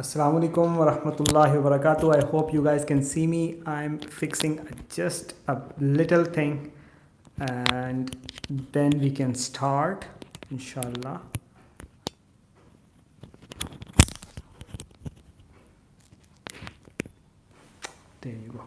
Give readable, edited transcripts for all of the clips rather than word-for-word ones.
Assalamu alaikum wa rahmatullahi wa barakatuh. I hope you guys can see me. I'm fixing just a little thing and then we can start, inshallah. There you go.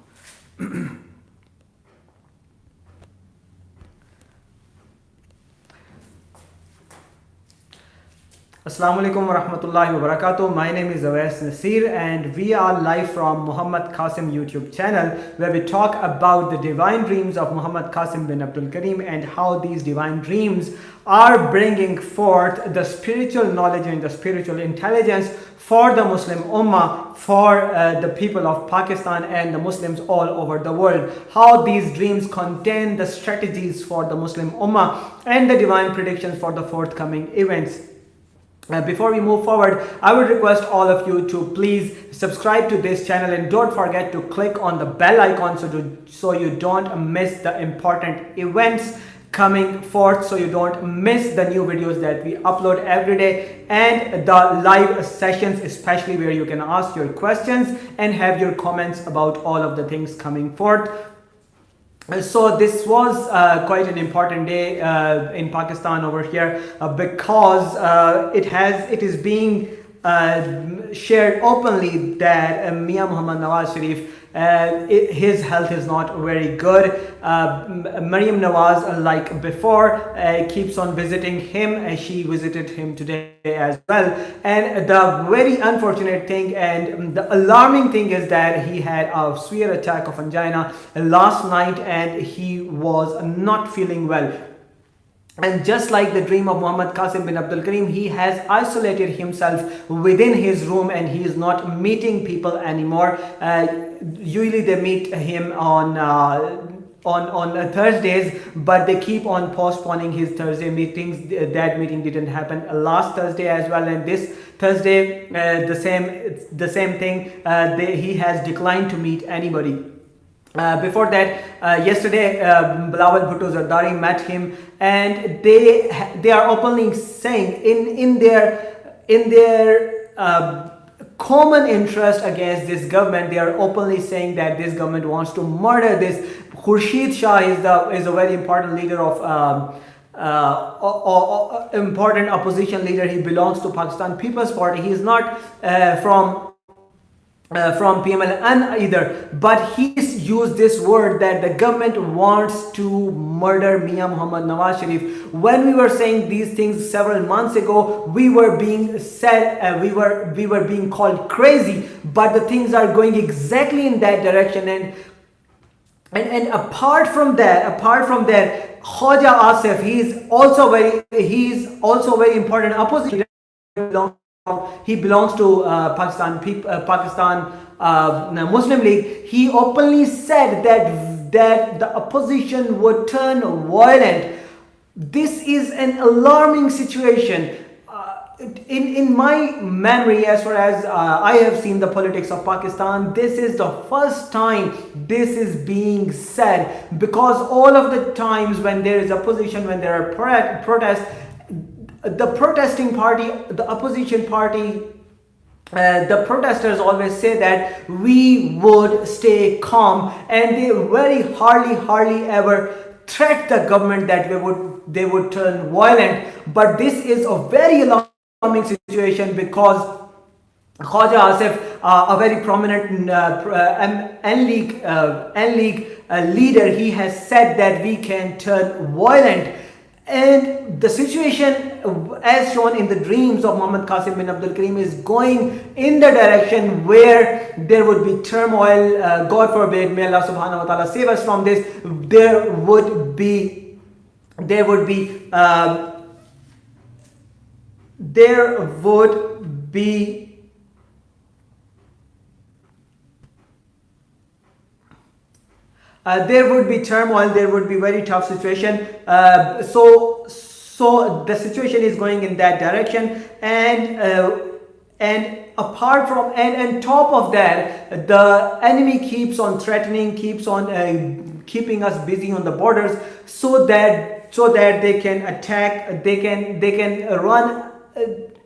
Assalamu alaikum wa rahmatullahi wa barakatuh. My name is Awais Naseer and we are live from Muhammad Qasim YouTube channel, where we talk about the divine dreams of Muhammad Qasim bin Abdul Karim and how these divine dreams are bringing forth the spiritual knowledge and the spiritual intelligence for the Muslim Ummah, for the people of Pakistan and the Muslims all over the world. How these dreams contain the strategies for the Muslim Ummah and the divine predictions for the forthcoming events. Before we move forward, I would request all of you to please subscribe to this channel and don't forget to click on the bell icon so you don't miss the important events coming forth, so you don't miss the new videos that we upload every day and the live sessions, especially where you can ask your questions and have your comments about all of the things coming forth. So this was quite an important day in Pakistan over here because it is being shared openly that Mia Muhammad Nawaz Sharif, his health is not very good. Maryam Nawaz, like before, keeps on visiting him. She visited him today as well. And the very unfortunate thing and the alarming thing is that he had a severe attack of angina last night and he was not feeling well. And just like the dream of Muhammad Qasim bin Abdul Karim, he has isolated himself within his room and he is not meeting people anymore. Usually they meet him on Thursdays, but they keep on postponing his Thursday meetings. That meeting didn't happen last Thursday as well, and this Thursday the same thing. He has declined to meet anybody. Before that, yesterday Bilawal Bhutto Zardari met him and they are openly saying in their common interest against this government, they are openly saying that this government wants to murder this. Khurshid Shah is a very important leader of important opposition leader. He belongs to Pakistan People's Party. He is not from PMLN either, but he's used this word that the government wants to murder Mia Muhammad Nawaz Sharif. When we were saying these things several months ago, we were being said we were being called crazy, but the things are going exactly in that direction. And apart from that, Khaja Asif, he's also very important opposition. He belongs to Pakistan Muslim League. He openly said that the opposition would turn violent. This is an alarming situation. In my memory, as far as I have seen the politics of Pakistan, this is the first time this is being said, because all of the times when there is opposition, when there are protests, the protesting party, the opposition party, the protesters always say that we would stay calm, and they very hardly ever threat the government that they would turn violent. But this is a very alarming situation because Khaja Asif, a very prominent N-League leader, he has said that we can turn violent. And the situation, as shown in the dreams of Muhammad Qasim bin Abdul Karim, is going in the direction where there would be turmoil. God forbid, may Allah subhanahu wa ta'ala save us from this. There would be turmoil, there would be very tough situation. So the situation is going in that direction, and apart from and top of that, the enemy keeps on threatening, keeps on keeping us busy on the borders, so that they can attack, they can run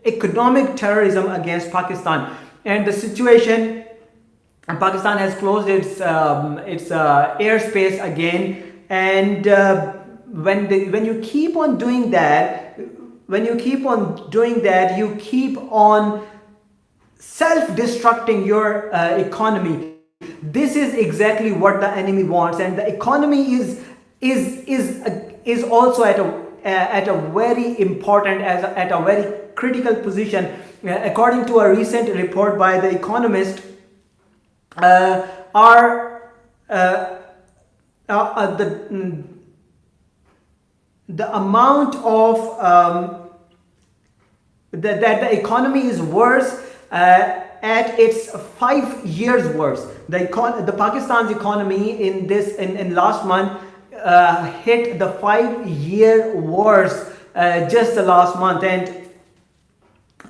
economic terrorism against Pakistan. and the situation, Pakistan has closed its airspace again, and when you keep on doing that, you keep on self-destructing your economy. This is exactly what the enemy wants, and the economy is also at a very important, at a very critical position. According to a recent report by the Economist, our the amount of that the economy is worse at its 5 years worse. The Pakistan's economy in last month hit the 5-year worst just the last month,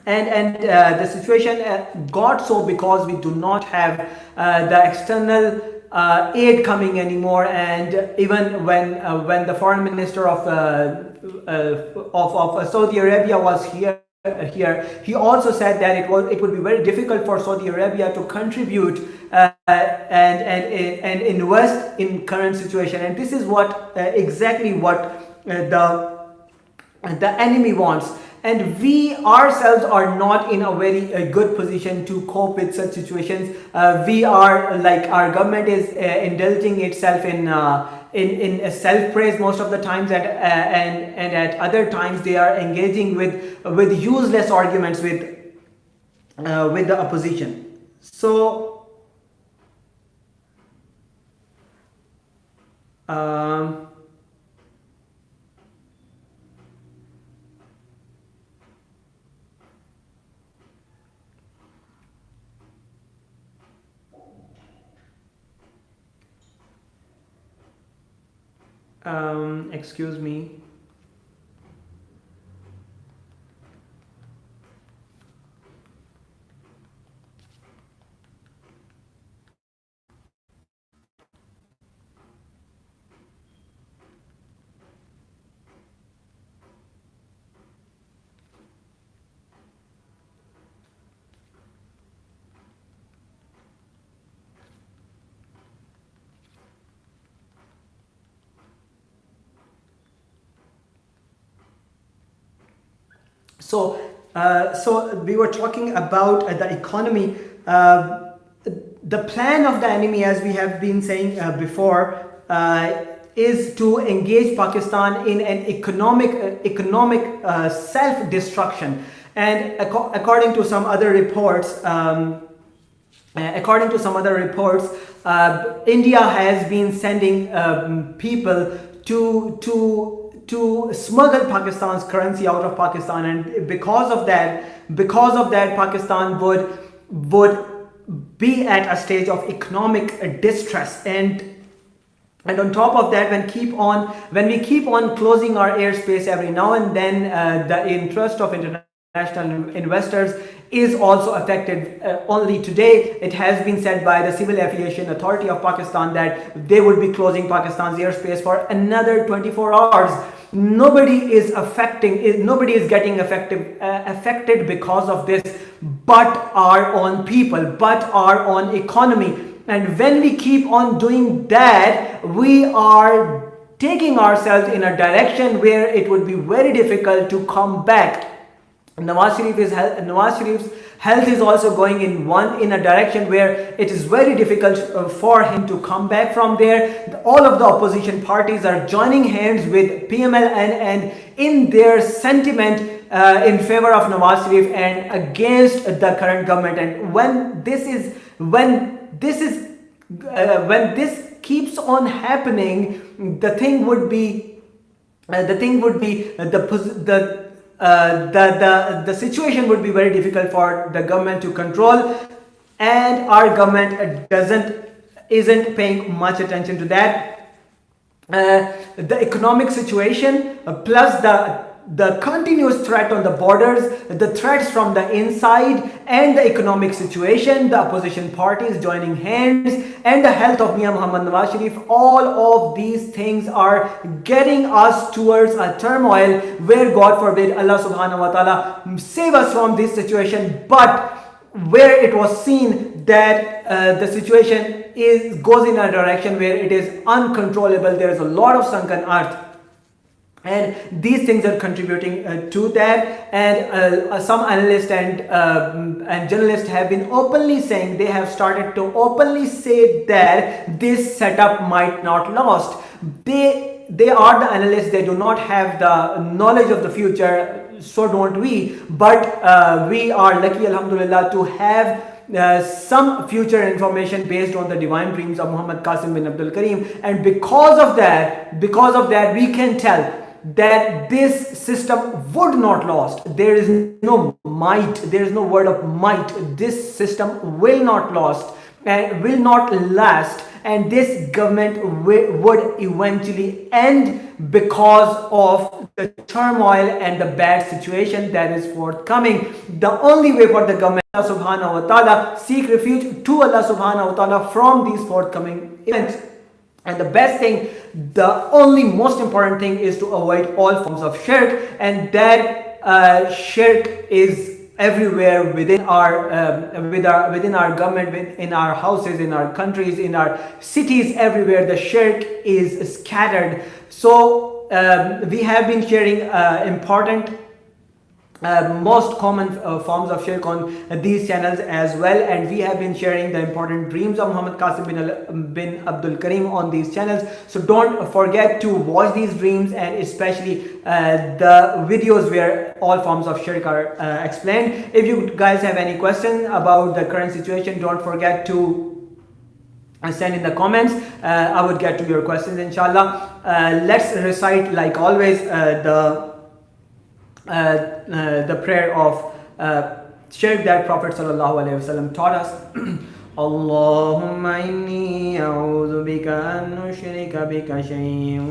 and the situation got so because we do not have the external aid coming anymore. And even when the foreign minister of Saudi Arabia was here, he also said that it would be very difficult for Saudi Arabia to contribute and invest in current situation. And this is what exactly what the enemy wants. And we ourselves are not in a very good position to cope with such situations. We are like, our government is indulging itself in self-praise most of the times, and at other times they are engaging with useless arguments with the opposition. So excuse me. So we were talking about the economy. The plan of the enemy, as we have been saying before, is to engage Pakistan in an economic self-destruction. And according to some other reports, India has been sending people to smuggle Pakistan's currency out of Pakistan, and because of that, Pakistan would be at a stage of economic distress. And on top of that, when we keep on closing our airspace every now and then, the interest of international investors is also affected. Only today, it has been said by the Civil Aviation Authority of Pakistan that they would be closing Pakistan's airspace for another 24 hours. Nobody is getting affected because of this, but our own people, but our own economy. And when we keep on doing that, we are taking ourselves in a direction where it would be very difficult to come back. Nawaz Sharif's health is also going in a direction where it is very difficult for him to come back from there. All of the opposition parties are joining hands with PMLN and in their sentiment in favor of Nawaz Sharif and against the current government. And when this keeps on happening, the situation would be very difficult for the government to control, and our government isn't paying much attention to that. The economic situation plus the continuous threat on the borders, the threats from the inside, and the economic situation, the opposition parties joining hands, and the health of Mia Muhammad Nawaz Sharif, all of these things are getting us towards a turmoil where, God forbid, Allah subhanahu wa ta'ala save us from this situation. But where it was seen that the situation goes in a direction where it is uncontrollable. There is a lot of sunken earth, and these things are contributing to that. And some analysts and journalists have been openly saying, they have started to openly say that this setup might not last. They are the analysts, they do not have the knowledge of the future, so don't we. But we are lucky, alhamdulillah, to have some future information based on the divine dreams of Muhammad Qasim bin Abdul Karim. And because of that, we can tell that this system would not last. There is no might, there is no word of might. This system will not last and will not last, and this government would eventually end because of the turmoil and the bad situation that is forthcoming. The only way for the government, Allah subhanahu wa ta'ala, seek refuge to Allah subhanahu wa ta'ala from these forthcoming events. And the best thing, the only most important thing, is to avoid all forms of shirk, and that shirk is everywhere within our within our government, in our houses, in our countries, in our cities. Everywhere the shirk is scattered. So we have been sharing important most common forms of shirk on these channels as well, and we have been sharing the important dreams of Muhammad Qasim bin Abdul Karim on these channels. So don't forget to watch these dreams, and especially the videos where all forms of shirk are explained. If you guys have any questions about the current situation, don't forget to send in the comments. I would get to your questions, inshallah. Let's recite, like always, the prayer of shirk that Prophet sallallahu alaihi wasallam taught us. Allahumma inni a'udhu bika an nushrika bika shay'an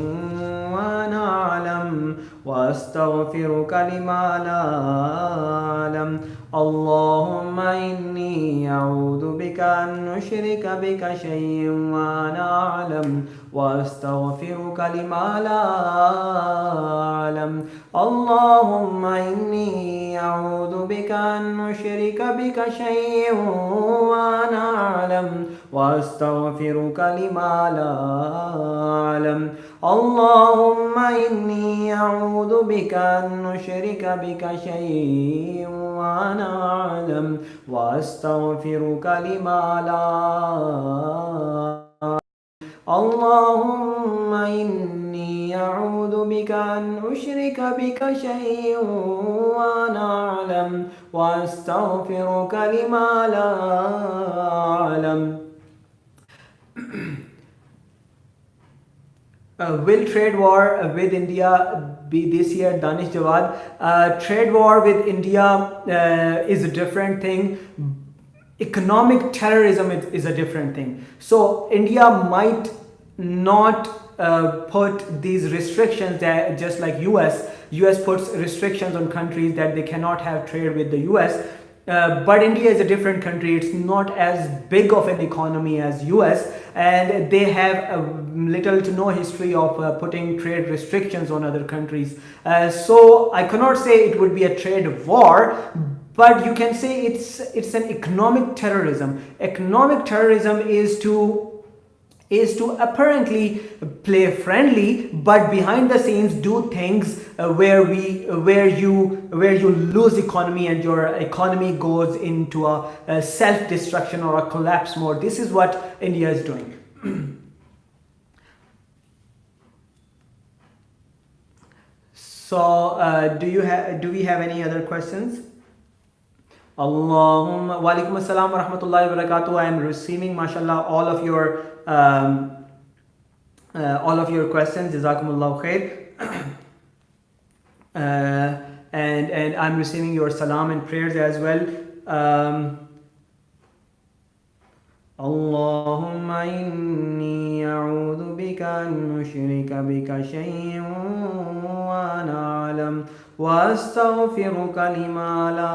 wa na'lam wa astaghfiruka lima la a'lam. Allahumma inni a'udhu bika an nushrika bika shay'an wa na'lam wa astaghfiruka lima la a'lam. Allahumma inni a'udhu bika an nushrika bika shay'an wa na'lam wa astaghfiruka lima la a'lam. Allahumma inni a'udhu bika an nushrika bika shay'an wa na'lam wa astaghfiruka lima la. Allahumma inni a'udhu bika an ushrika bika shay'an wa na'lam wa astaghfiruka lima la a'lam. Will trade war with India be this year? Danish Jawad. Trade war with India is a different thing. Economic terrorism is a different thing. So India might not put these restrictions that, just like US puts restrictions on countries that they cannot have trade with the US. But India is a different country. It's not as big of an economy as US, and they have little to no history of putting trade restrictions on other countries. So I cannot say it would be a trade war, but you can say it's an economic terrorism. Economic terrorism is to apparently play friendly, but behind the scenes do things where you lose economy and your economy goes into a self-destruction or a collapse mode. This is what India is doing. So do we have any other questions? Allahumma wa alaikum assalam wa rahmatullahi wa barakatuh. I am receiving, mashallah, all of your questions. Jazakumullahu khair. And I'm receiving your salam and prayers as well. Allahumma inni a'udhu bika an nushrika bika shay'an wa na'lam wa astaghfiruka lima la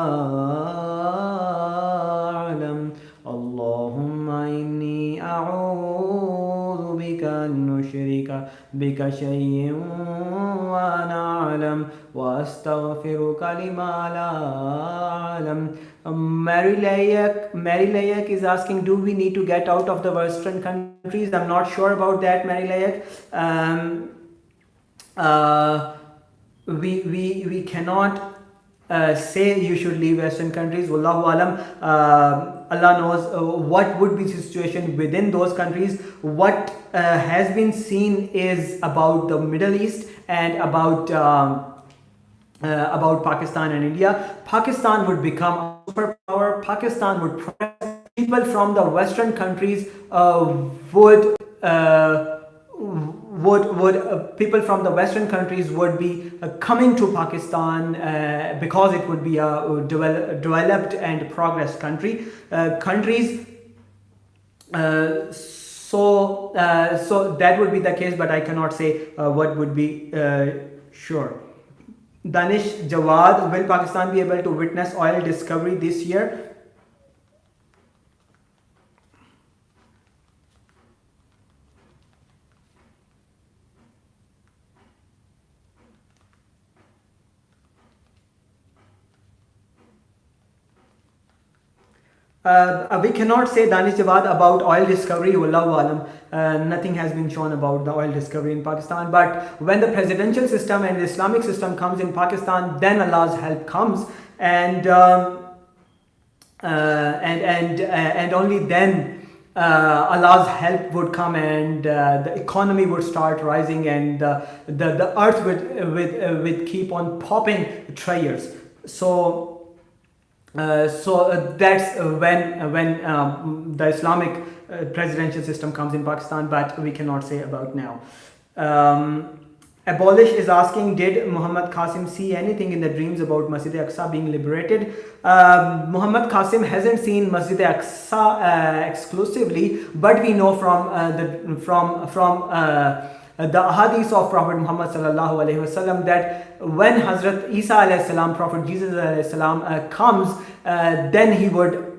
a'lam. Allahumma inni a'udhu bika بك أن نشرك بك شيء ونعلم وأستغفرك لما لا أعلم. Mary Layak is asking, do we need to get out of the Western countries? I'm not sure about that, Mary Layak. Uh, we cannot say you should leave Western countries. Wallahu alam. Allah knows what would be the situation within those countries. What has been seen is about the Middle East and about Pakistan and India. Pakistan would become a superpower. Pakistan would progress. People from the Western countries would people from the Western countries would be coming to Pakistan because it would be a developed and progressed countries. So that would be the case, but I cannot say what would be sure. Danish Jawad, will Pakistan be able to witness oil discovery this year? We cannot say, Danish Jawad, about oil discovery. Wallahu alam. Nothing has been shown about the oil discovery in Pakistan. But when the presidential system and the Islamic system comes in Pakistan, then Allah's help comes, and only then Allah's help would come, and the economy would start rising, and the earth would keep on popping treasures. So that's when the Islamic presidential system comes in Pakistan, but we cannot say about now. Abolish is asking, did Muhammad Qasim see anything in the dreams about Masjid Aqsa being liberated? Muhammad Qasim hasn't seen Masjid Aqsa exclusively, but we know from the ahadith of Prophet Muhammad sallallahu alaihi wasallam that when Hazrat Isa alayhi salam, Prophet Jesus alayhi salam, comes, then he would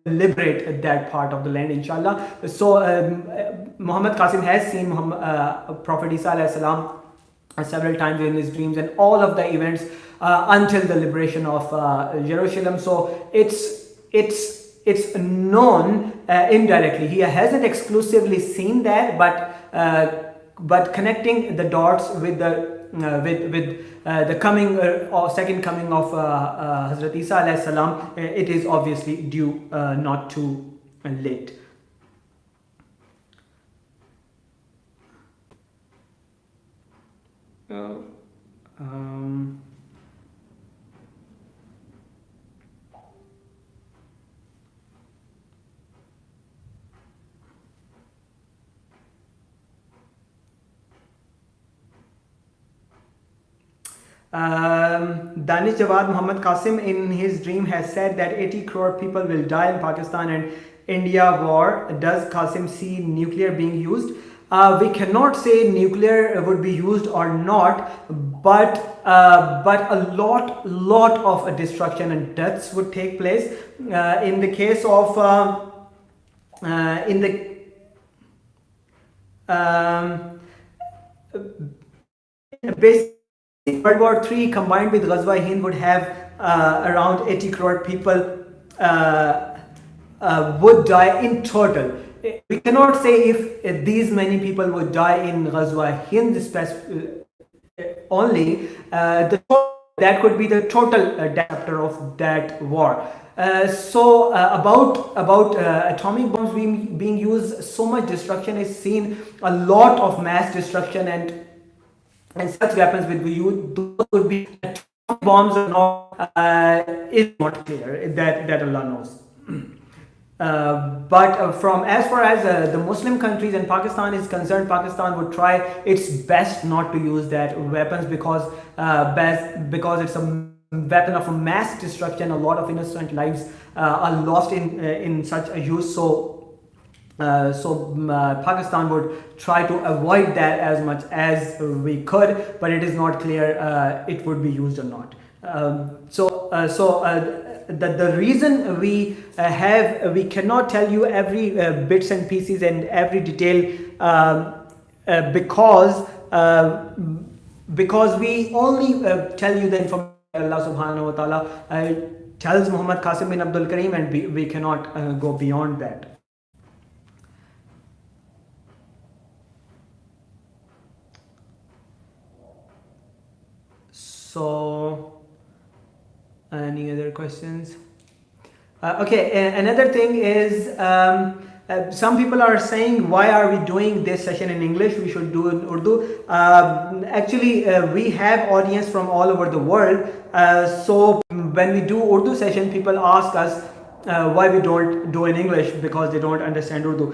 liberate that part of the land, inshallah. So Muhammad Qasim has seen Prophet Isa alayhi salam several times in his dreams, and all of the events until the liberation of Jerusalem. So it's known indirectly. He hasn't exclusively seen that, but connecting the dots with the coming or second coming of Hazrat Isa alayhi salam, it is obviously due, not too late. Danish Jawad, Muhammad Qasim in his dream has said that 80 crore people will die in Pakistan and India war. Does Qasim see nuclear being used? We cannot say nuclear would be used or not, but a lot of destruction and deaths would take place. In the case of basically, World War III combined with Ghazwa Hind would have around 80 crore people would die in total. We cannot say if these many people would die in Ghazwa Hind only. That could be the total chapter of that war. So about atomic bombs being used, so much destruction is seen, a lot of mass destruction, and such weapons will be used. Those would be atomic bombs or not, is not clear. That Allah knows. But from as far as the Muslim countries and Pakistan is concerned, Pakistan would try its best not to use that weapons because it's a weapon of a mass destruction. A lot of innocent lives are lost in such a use. So Pakistan would try to avoid that as much as we could, but it is not clear it would be used or not. the reason we cannot tell you every bits and pieces and every detail, because we only tell you the information Allah subhanahu wa ta'ala tells Muhammad Qasim bin Abdul Karim, and we cannot go beyond that. So, any other questions? Okay, another thing is, some people are saying, why are we doing this session in English? We should do it in Urdu. Actually, we have audience from all over the world. So when we do Urdu session, people ask us why we don't do in English, because they don't understand Urdu.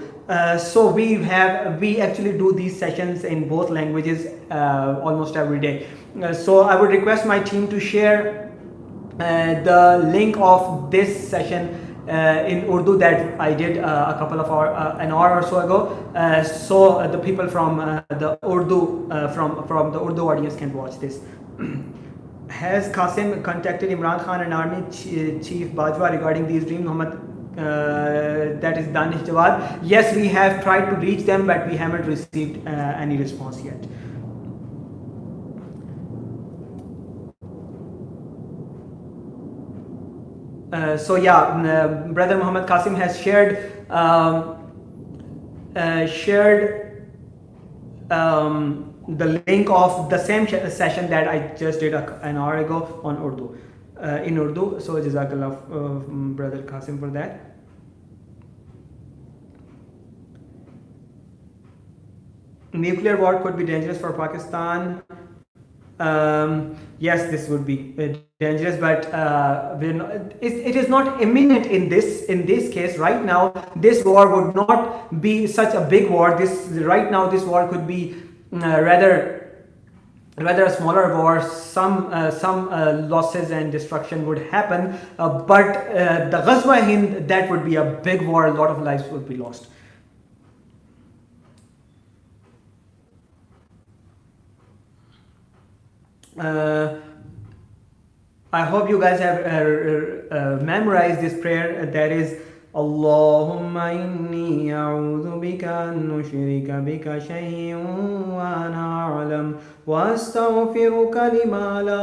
So we actually do these sessions in both languages almost every day. So I would request my team to share the link of this session in Urdu that I did an hour or so ago, so the people from the Urdu from the Urdu audience can watch this. Has Qasim contacted Imran Khan and Army Chief Bajwa regarding these dreams, Muhammad? That is Danish Jawad. Yes, we have tried to reach them, but we haven't received any response yet. So yeah, brother Muhammad Qasim has shared the link of the same session that I just did an hour ago on Urdu, in Urdu. So Jazakallah, brother Qasim, for that. Nuclear war could be dangerous for Pakistan. Yes, this would be dangerous, but it is not imminent in this case. Right now, this war would not be such a big war. Right now, this war could be rather a smaller war. Some losses and destruction would happen, but the Ghazwa Hind, that would be a big war. A lot of lives would be lost. I hope you guys have memorized this prayer. That is, Allahumma inni a'udhu bika an nushrika bika shay'un wa ana a'lam wa astaghfiruka lima la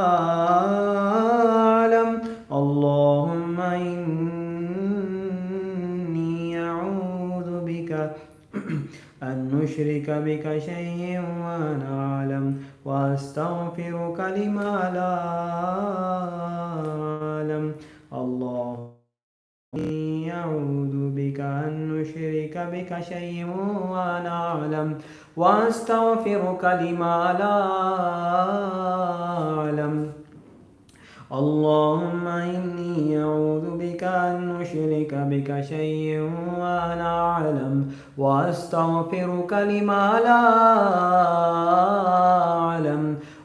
a'lam. Allahumma inni a'udhu bika أن نشرك بك شيئا ونعلم وأستغفرك لما لا أعلم الله أعوذ بك أن نشرك بك شيئا ونعلم وأستغفرك لما لا أعلم اللهم إني أعوذ بك أن نشرك بك شيئا وأنا أعلم وأستغفرك لما لا أعلم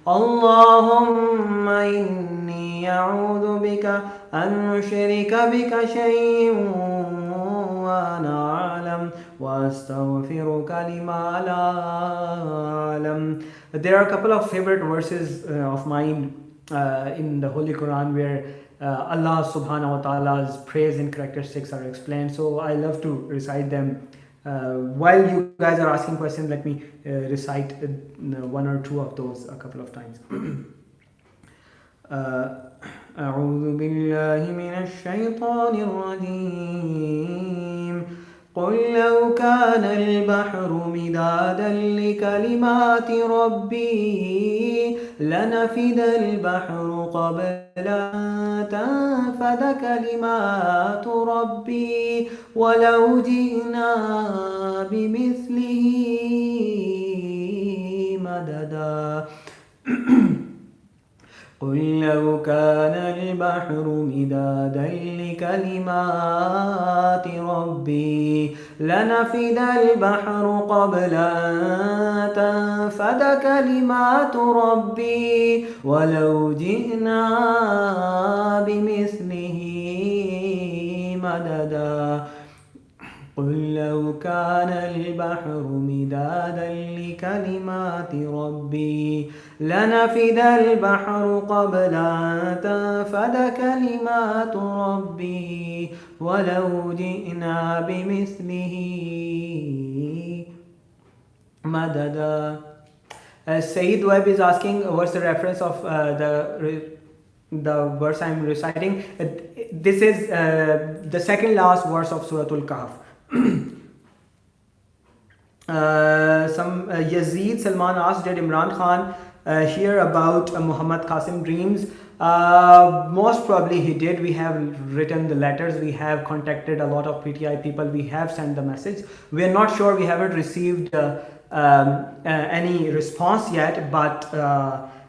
اللهم إني أعوذ بك أن نشرك بك شيئا وأنا أعلم وأستغفرك لما لا أعلم. There are a couple of favorite verses of mine in the Holy Quran where Allah subhanahu wa ta'ala's praise and characteristics are explained. So I love to recite them. While you guys are asking questions, let me recite one or two of those a couple of times. أعوذ بالله من الشيطان الرجيم قل لو كان البحر مدادا لكلمات ربي لنفد البحر قبل أن تنفد كلمات ربي ولو جئنا بمثله مددا قل لو كان البحر مدادا لكلمات ربي لنفد البحر قبل أن تنفد كلمات ربي ولو جئنا بمثله مددا قل لو كان البحر مدادا لكلمات ربي لنفد البحر قبل أن تنفد كلمات ربي ولو جئنا بمثله مددا. Saeed Web is asking what's the reference of the verse I'm reciting. This is the second last verse of Surah Al-Kahf. Yazid Salman asked, did Imran Khan hear about Muhammad Qasim dreams? Most probably he did. We have written the letters, we have contacted a lot of PTI people, we have sent the message. We are not sure, we haven't received any response yet, but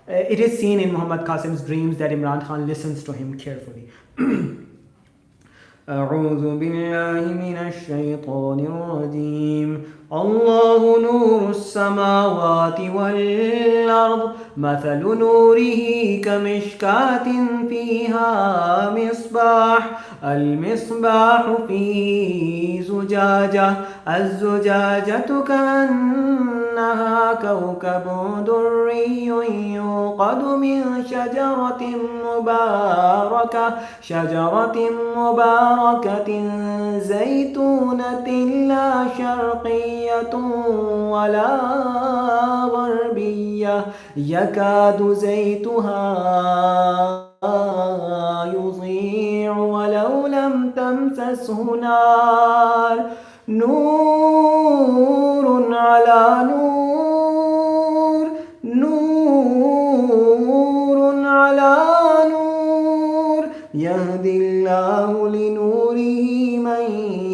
it is seen in Muhammad Qasim's dreams that Imran Khan listens to him carefully. أعوذ بالله من الشيطان الرجيم الله نور السماوات والأرض مثل نوره كمشكاة فيها مصباح المصباح في زجاجة الزجاجة كأنها كوكب دري يوقد من شجرة مباركة زيتونة لا شرقية ولا غربية يكاد زيتها يضيء ولو لم تمسسه نار نور على نور نور على نور يهدي الله لنوره من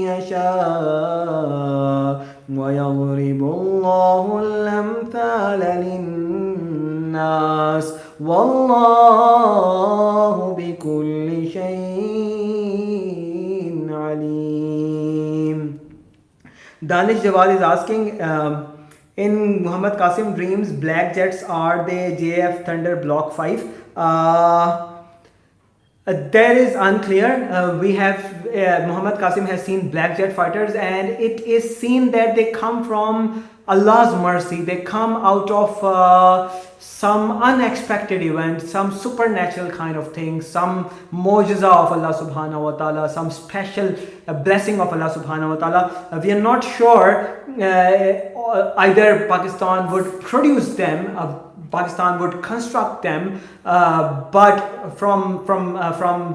يشاء ويضرب الله الأمثال للناس والله بكل شيء عليم. Danish Jawad is asking, in Muhammad Qasim dreams, black jets are the JF Thunder Block 5? That is unclear. We have Muhammad Qasim has seen black jet fighters, and it is seen that they come from Allah's mercy. They come out of some unexpected event, some supernatural kind of thing, some mojiza of Allah subhanahu wa ta'ala, some special blessing of Allah subhanahu wa ta'ala. We are not sure either Pakistan would produce them, Pakistan would construct them, but from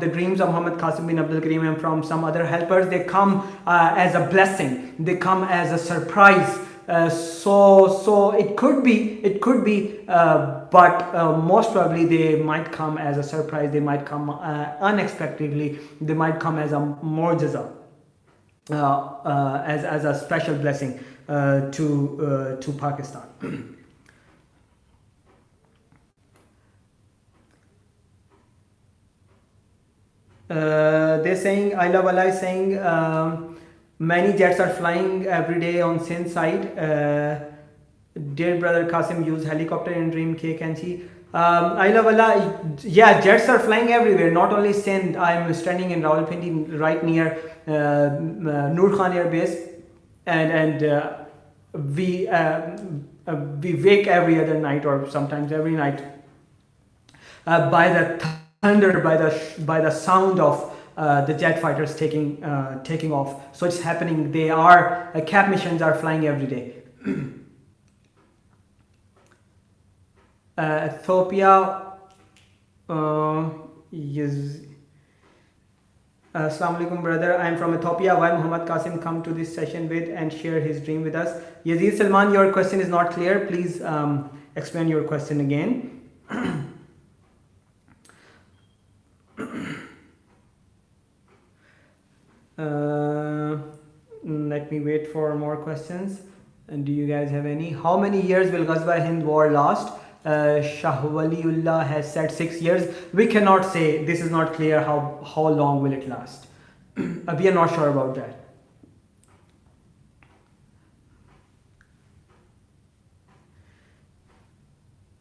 the dreams of Muhammad Qasim bin Abdul Karim and from some other helpers, they come as a blessing, they come as a surprise. So it could be, but most probably they might come as a surprise, they might come unexpectedly, they might come as a mu'jiza, as a special blessing to Pakistan. They're saying, I Love Allah is saying, many jets are flying every day on Sindh side. Dear brother Qasim used helicopter in dream, K can she? I Love Allah, yeah, jets are flying everywhere, not only Sindh. I'm standing in Rawalpindi right near Noor Khan Air Base, and we wake every other night or sometimes every night by the thunder, by the sound of the jet fighters taking off. So it's happening. They are cap missions are flying every day. Ethiopia. Yes. Assalamu alaikum brother, I am from Ethiopia. Why Muhammad Qasim come to this session with and share his dream with us? Yazid Salman, your question is not clear. Please explain your question again. Let me wait for more questions. And do you guys have any? How many years will Ghazwa Hind war last? Shah Waliullah has said 6 years. We cannot say. This is not clear how long will it last. We are not sure about that.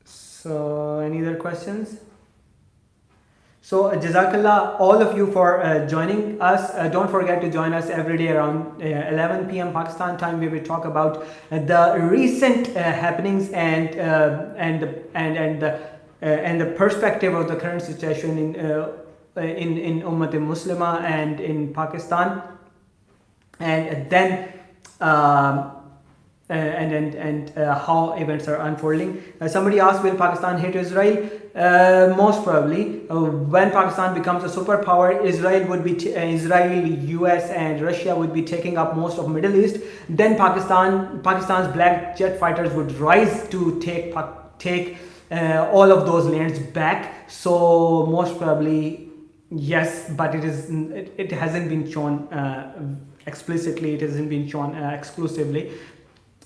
So any other questions? So, Jazakallah, all of you for joining us. Don't forget to join us every day around 11 p.m. Pakistan time, where we talk about the recent happenings and the perspective of the current situation in Ummat Muslima and in Pakistan, and then. How events are unfolding. Somebody asked, will Pakistan hit Israel? Most probably. When Pakistan becomes a superpower, Israel, US, and Russia would be taking up most of Middle East. Then Pakistan's black jet fighters would rise to take all of those lands back. So most probably yes, but it hasn't been shown explicitly. It hasn't been shown exclusively.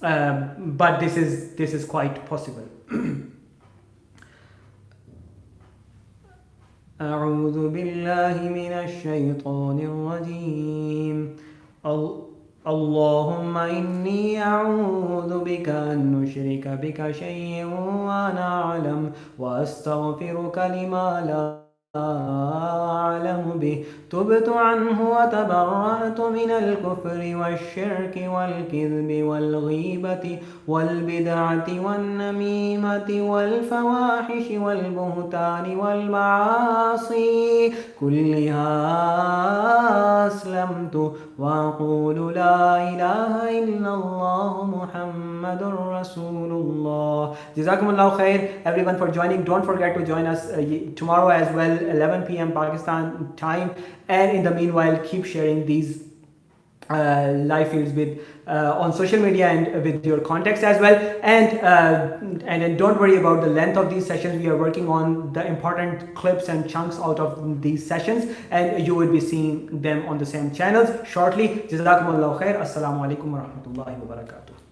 But this is quite possible. أعوذ بالله من الشيطان الرجيم اللهم إني أعوذ بك أن نشرك بك شيئا وأنا أعلم وأستغفرك لما لا أعلم به تبت عنه وتبرأت من الكفر والشرك والكذب والغيبة والبدعة والنميمة والفواحش والبهتان والمعاصي كلها أسلمت وأقول لا إله إلا الله محمد رسول الله. Jazakumullah khair everyone for joining. Don't forget to join us tomorrow as well, 11 p.m. Pakistan time, and in the meanwhile keep sharing these live feeds with on social media and with your contacts as well, and then don't worry about the length of these sessions. We are working on the important clips and chunks out of these sessions, and you will be seeing them on the same channels shortly. Jazakumullah khair. Assalamu alaikum wa rahmatullahi wa barakatuh.